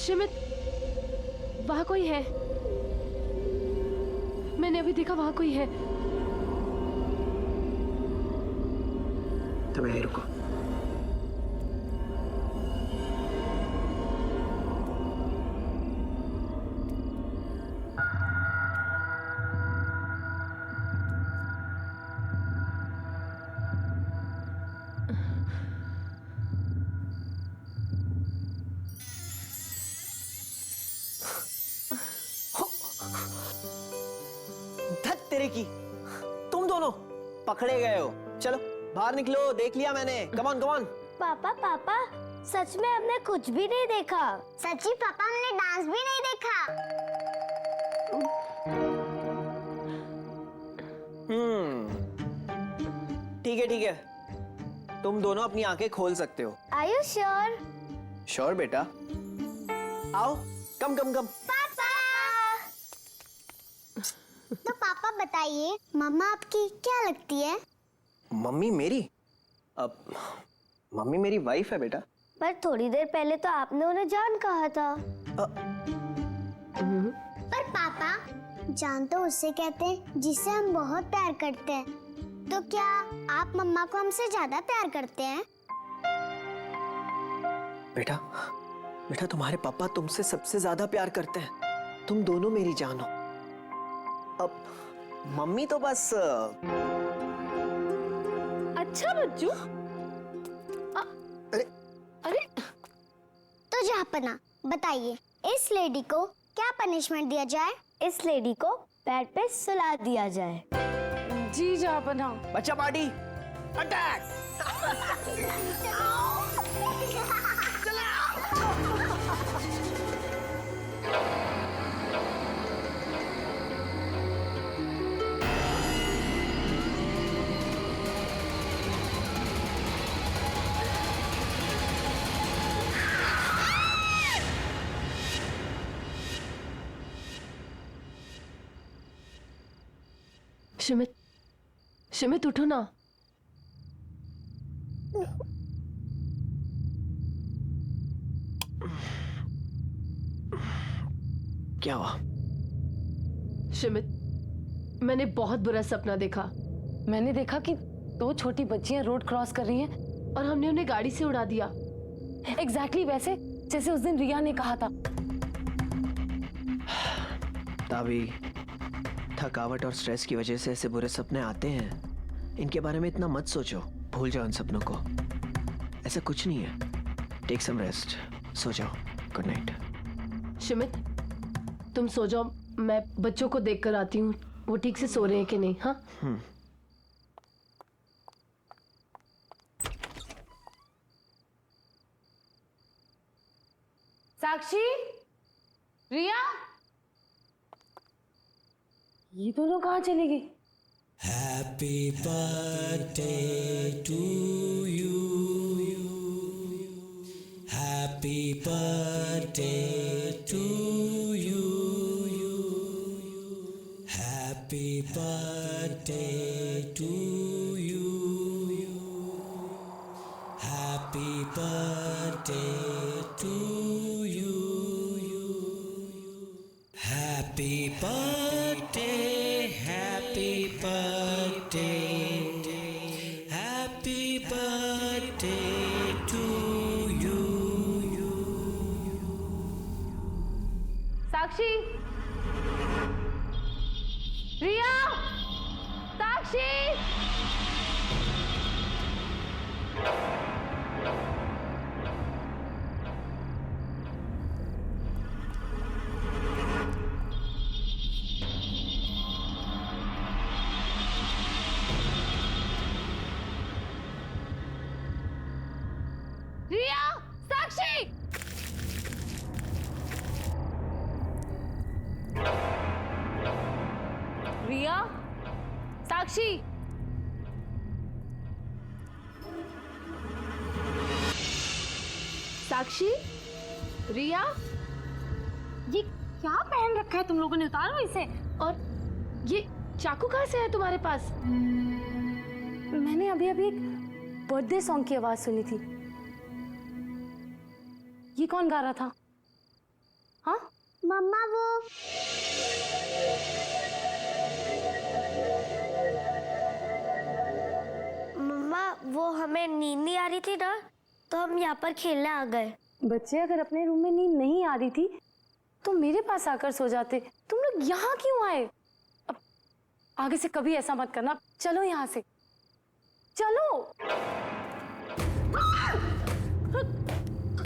शिमित, वहां कोई है। मैंने अभी देखा वहां कोई है। तुम यहीं रुको। धत तेरे की, तुम दोनों पकड़े गए हो। चलो बाहर निकलो, देख लिया मैंने। Come on come on. पापा पापा, सच में हमने कुछ भी नहीं देखा। सच्ची पापा, हमने डांस भी नहीं देखा। ठीक है, तुम दोनों अपनी आंखें खोल सकते हो। Are you sure? श्योर बेटा, आओ। कम कम कम। पापा। तो पापा बताइए, मम्मा आपकी क्या लगती है? मम्मी मेरी? अब मम्मी मेरी वाइफ है बेटा। पर थोड़ी देर पहले तो आपने उन्हें जान कहा था। पर पापा, जान तो उससे कहते हैं जिससे हम बहुत प्यार करते हैं। तो क्या आप मम्मा को हमसे ज्यादा प्यार करते हैं? बेटा बेटा, तुम्हारे पापा तुमसे सबसे ज्यादा प्यार करते हैं। तुम दोनों मेरी जान हो। अब मम्मी तो बस अच्छा बच्चू। अरे अरे तो जहाँपना, बताइए इस लेडी को क्या पनिशमेंट दिया जाए? इस लेडी को बेड पे सुला दिया जाए। जी जहाँपना। बच्चा पार्टी अटैक। शिमित, शिमित उठो ना। क्या हुआ? शिमित, मैंने बहुत बुरा सपना देखा। मैंने देखा कि दो छोटी बच्चियां रोड क्रॉस कर रही हैं और हमने उन्हें गाड़ी से उड़ा दिया। एग्जैक्टली वैसे जैसे उस दिन रिया ने कहा था। तावी, थकावट और स्ट्रेस की वजह से ऐसे बुरे सपने आते हैं। इनके बारे में इतना मत सोचो, भूल जाओ इन सपनों को। ऐसा कुछ नहीं है। टेक सम रेस्ट, सो जाओ। Good night. शिमित, तुम सो जाओ, मैं बच्चों को देख कर आती हूँ वो ठीक से सो रहे हैं कि नहीं। हाँ साक्षी, रिया, ये दोनों कहाँ चली गई? Happy birthday to you. Happy birthday to you. Happy birthday to you. Happy birthday to you. Happy birthday, happy birthday, happy birthday to you. साक्षी, रिया, साक्षी। रिया, साक्षी। रिया, साक्षी। साक्षी, रिया, ये क्या पहन रखा है तुम लोगों ने? उतारो इसे। और ये चाकू कहाँ से है तुम्हारे पास? मैंने अभी अभी एक बर्थडे सॉन्ग की आवाज सुनी थी। ये कौन गा रहा था? हाँ? मम्मा वो मम्मा वो हमें नींद नहीं आ रही थी ना, तो हम यहाँ पर खेलने आ गए। बच्चे अगर अपने रूम में नींद नहीं आ रही थी तो मेरे पास आकर सो जाते। तुम लोग यहाँ क्यों आए? अब आगे से कभी ऐसा मत करना। चलो यहाँ से, चलो।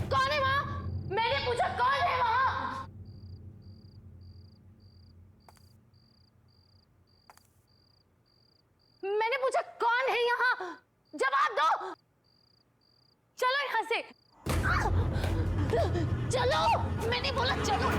कौन है वहाँ? मैंने पूछा कौन है वहाँ? मैंने पूछा कौन है यहाँ? जवाब दो। चलो यहाँ से, चलो। मैंने बोला चलो।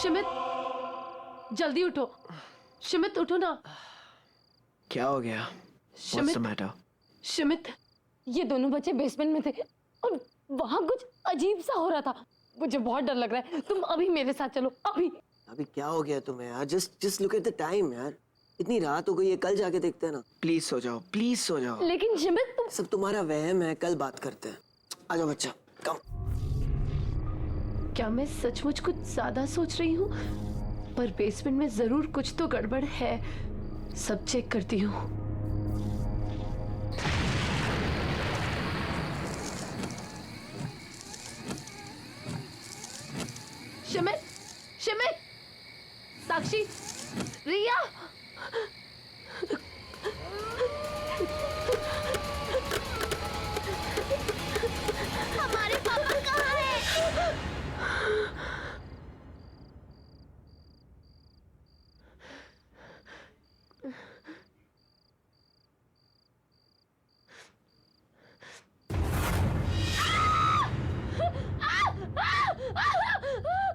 शिमित, जल्दी उठो। शिमित उठो ना। क्या हो गया? What's शिमित, the matter? शिमित, ये दोनों बच्चे बेसमेंट में थे और वहां कुछ अजीब सा हो रहा था। मुझे बहुत डर लग रहा है। तुम अभी मेरे साथ चलो, अभी। अभी क्या हो गया तुम्हें यार? Just look at the time यार। इतनी रात हो गई है, कल जाके देखते हैं ना। प्लीज सो जाओ, प्लीज सो जाओ। लेकिन शिमित तुम सब तुम्हारा वहम है, कल बात करते हैं। आ जाओ बच्चा, कम। क्या मैं सचमुच कुछ ज्यादा सोच रही हूँ? पर बेसमेंट में जरूर कुछ तो गड़बड़ है। सब चेक करती हूँ। शिमित, शिमित, साक्षी, रिया, हमारे पापा कहाँ हैं?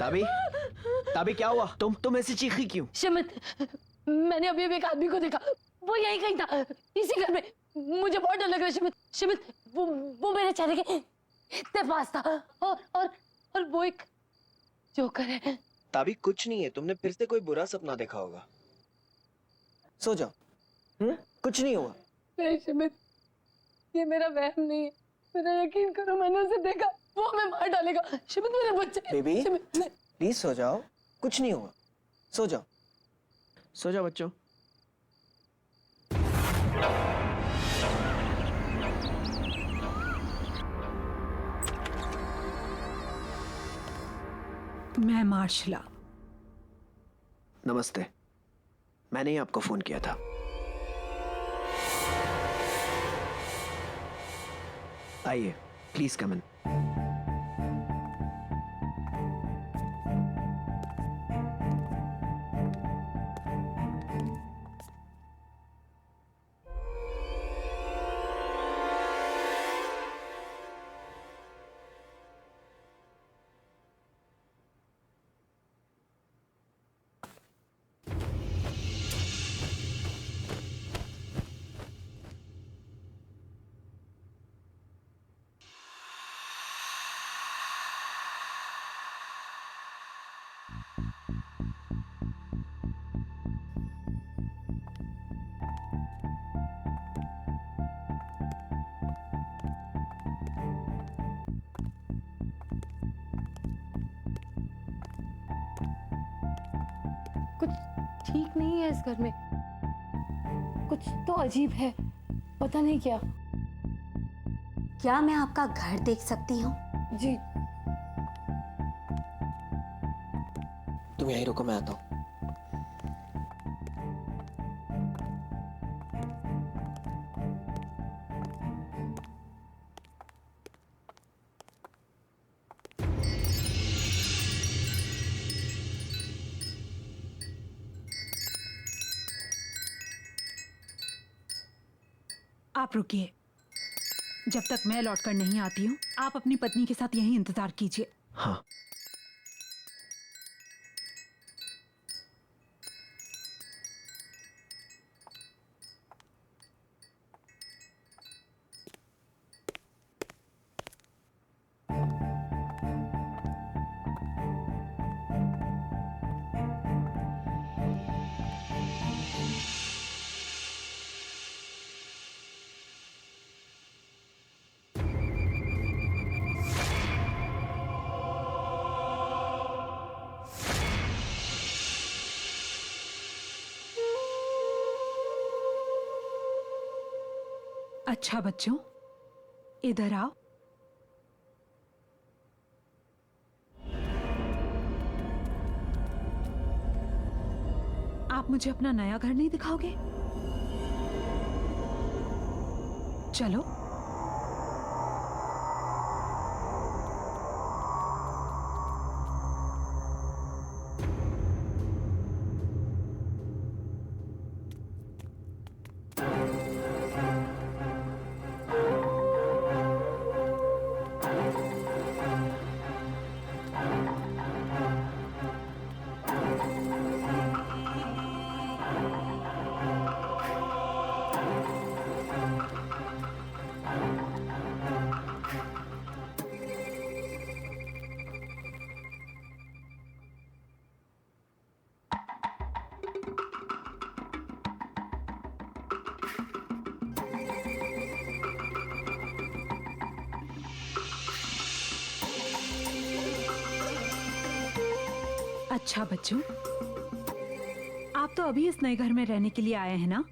ताबी, ताबी क्या हुआ? तुम ऐसी चीखी क्यों? शिमित, मैंने अभी एक आदमी को देखा। वो यहीं कहीं था, इसी घर में। मुझे बहुत डर लग रहा है शिमित। शिमित, वो मेरे चेहरे के इतने पास था। और वो एक जोकर है। ताबी कुछ नहीं है, तुमने फिर से कोई बुरा सपना देखा होगा। सो जाओ। कुछ नहीं हुआ। नहीं शिमित, ये मेरा वहम नहीं है। मेरा यकीन करो, मैंने उसे देखा। वो हमें मार डालेगा। शिमित मेरे बच्चे। बेबी, शिमित, नहीं। प्लीज सो जाओ, कुछ नहीं हुआ। सो जाओ, सो जाओ बच्चों। मैं मार्शला। नमस्ते, मैंने ही आपको फोन किया था। आइए, प्लीज कम इन। कुछ ठीक नहीं है इस घर में। कुछ तो अजीब है, पता नहीं क्या। क्या मैं आपका घर देख सकती हूँ? जी। तुम यहीं रुको, मैं आता हूँ। आप रुकिए, जब तक मैं लौटकर नहीं आती हूँ आप अपनी पत्नी के साथ यहीं इंतजार कीजिए। हाँ। अच्छा बच्चों, इधर आओ। आप मुझे अपना नया घर नहीं दिखाओगे? चलो। अच्छा बच्चों, आप तो अभी इस नए घर में रहने के लिए आए हैं ना?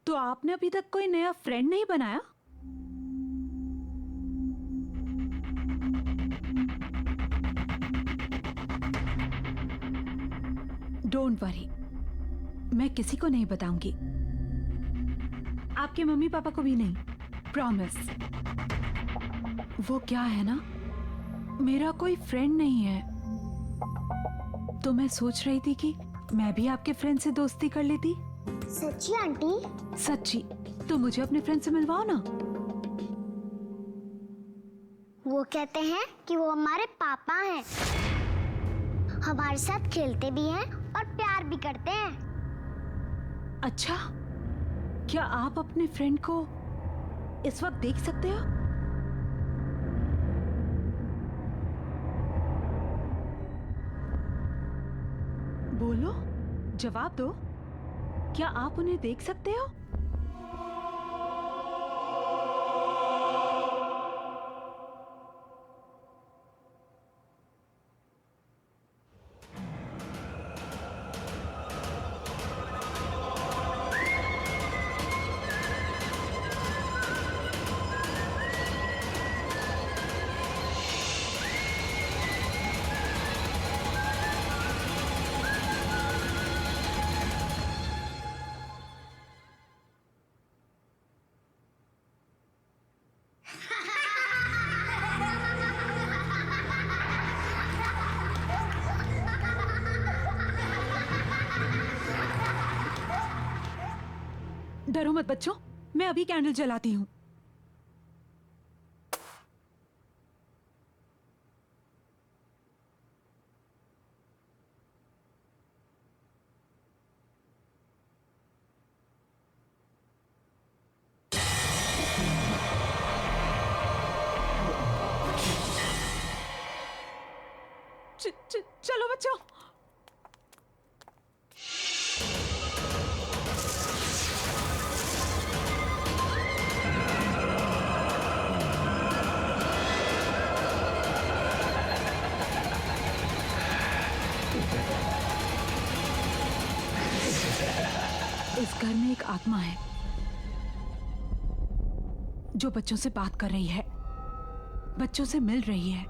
तो आपने अभी तक कोई नया फ्रेंड नहीं बनाया? डोंट वरी, मैं किसी को नहीं बताऊंगी, आपके मम्मी पापा को भी नहीं, प्रॉमिस। वो क्या है ना, मेरा कोई फ्रेंड नहीं है, तो मैं सोच रही थी कि मैं भी आपके फ्रेंड से दोस्ती कर लेती। सच्ची आंटी? सच्ची। तो मुझे अपने फ्रेंड से मिलवाओ ना। वो कहते हैं कि वो हमारे पापा हैं, हमारे साथ खेलते भी हैं और प्यार भी करते हैं। अच्छा, क्या आप अपने फ्रेंड को इस वक्त देख सकते हो? बोलो, जवाब दो, क्या आप उन्हें देख सकते हो? डरो मत बच्चों, मैं अभी कैंडल जलाती हूँ। चलो बच्चों। इस घर में एक आत्मा है जो बच्चों से बात कर रही है, बच्चों से मिल रही है।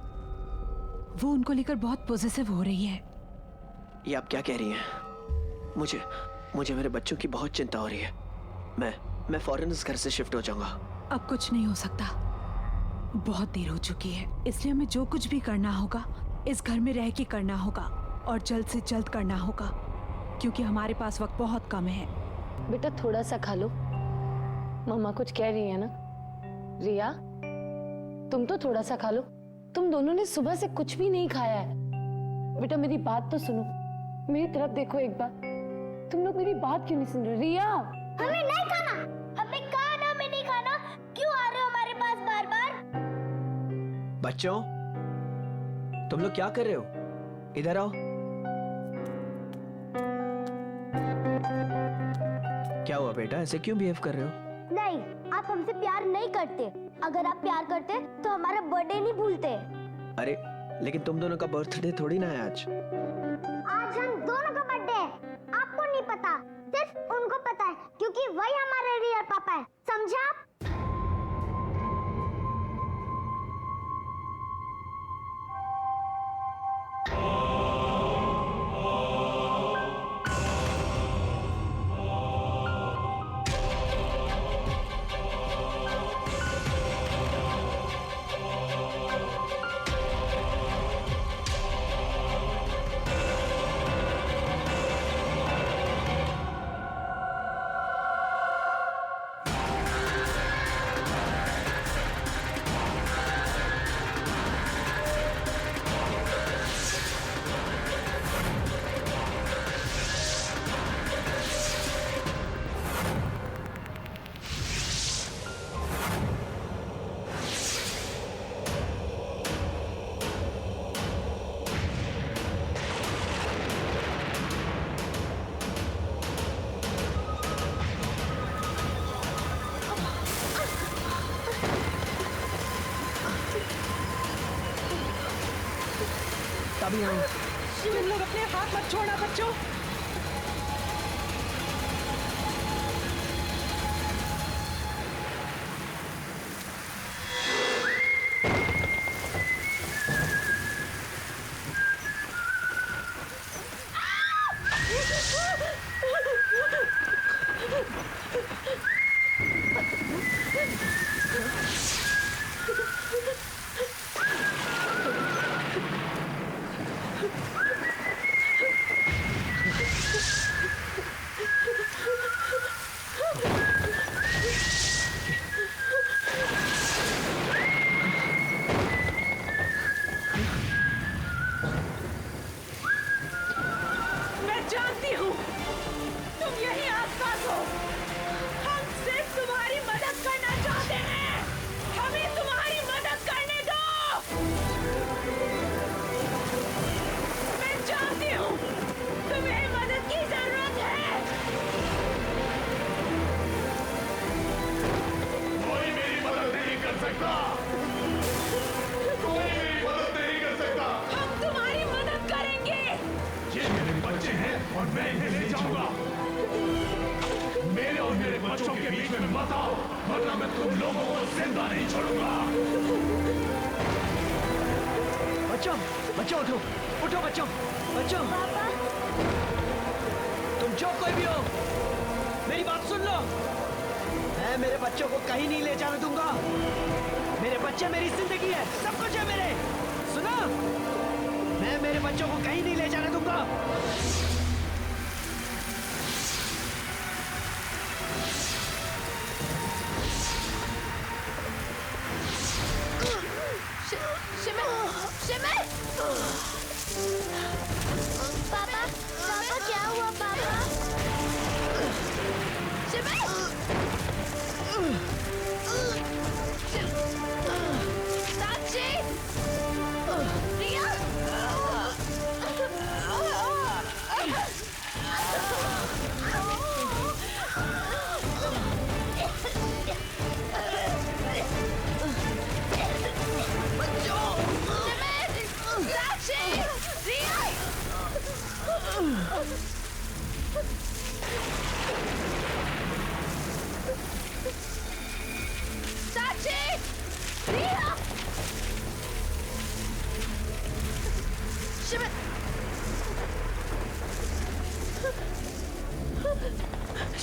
वो उनको लेकर बहुत पॉजिटिव हो रही है। ये आप क्या कह रही हैं? मुझे मेरे बच्चों की बहुत चिंता हो रही है। मैं फौरन इस घर से शिफ्ट हो जाऊंगा। अब कुछ नहीं हो सकता, बहुत देर हो चुकी है, इसलिए हमें जो कुछ भी करना होगा इस घर में रह के करना होगा और जल्द से जल्द करना होगा, क्योंकि हमारे पास वक्त बहुत कम है। बेटा थोड़ा सा खा लो, मम्मा कुछ कह रही है ना। रिया, तुम तो थोड़ा सा खा लो, तुम दोनों ने सुबह से कुछ भी नहीं खाया है। बेटा मेरी बात तो सुनो, मेरी तरफ देखो एक बार, तुम लोग मेरी बात क्यों नहीं सुन रहे? रिया, हमें नहीं खाना, हमें कहा ना हमें नहीं खाना, क्यों आ रहे हो हमारे पास बार बार? बच्चों, तुम लोग क्या कर रहे हो? इधर आओ। क्या हुआ बेटा, ऐसे क्यों बिहेव कर रहे हो? नहीं, आप हमसे प्यार नहीं करते। अगर आप प्यार करते तो हमारा बर्थडे नहीं भूलते। अरे लेकिन तुम दोनों का बर्थडे थोड़ी ना है आज। आज हम दोनों का बर्थडे है, आपको नहीं पता, सिर्फ उनको पता है, क्योंकि वही हमारे रियल पापा है। अभी आऊँ। तुम लोग अपने हाथ मत छोड़ना बच्चों। मैं जानती हूँ तुम यही आसपास हो। हम सिर्फ तुम्हारी मदद करना चाहते हैं। हमें तुम्हारी मदद करने दो। मैं जानती हूँ तुम्हें मदद की जरूरत है। कोई मेरी मदद नहीं कर सकता। कोई मेरी मदद नहीं कर सकता। हम तुम्हारी मदद करेंगे। ये मेरे बच्चे हैं और मैं इन्हें ले जाऊंगा। मेरे और मेरे बच्चों के बीच में मत आओ, वरना मैं तुम लोगों को जिंदा नहीं छोड़ूंगा। बच्चों, बच्चों उठो, उठो बच्चों, बच्चों। तुम जो कोई भी हो, मेरी बात सुन लो। मैं मेरे बच्चों को कहीं नहीं ले जाने दूंगा। मेरे बच्चे मेरी जिंदगी है, सब कुछ है मेरे। सुनो, मैं मेरे बच्चों को कहीं नहीं ले जाने दूंगा। पापा पापा क्या हुआ पापा?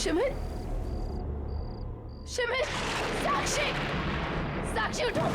शिमित, शिमित, साक्षी, साक्षी उठो।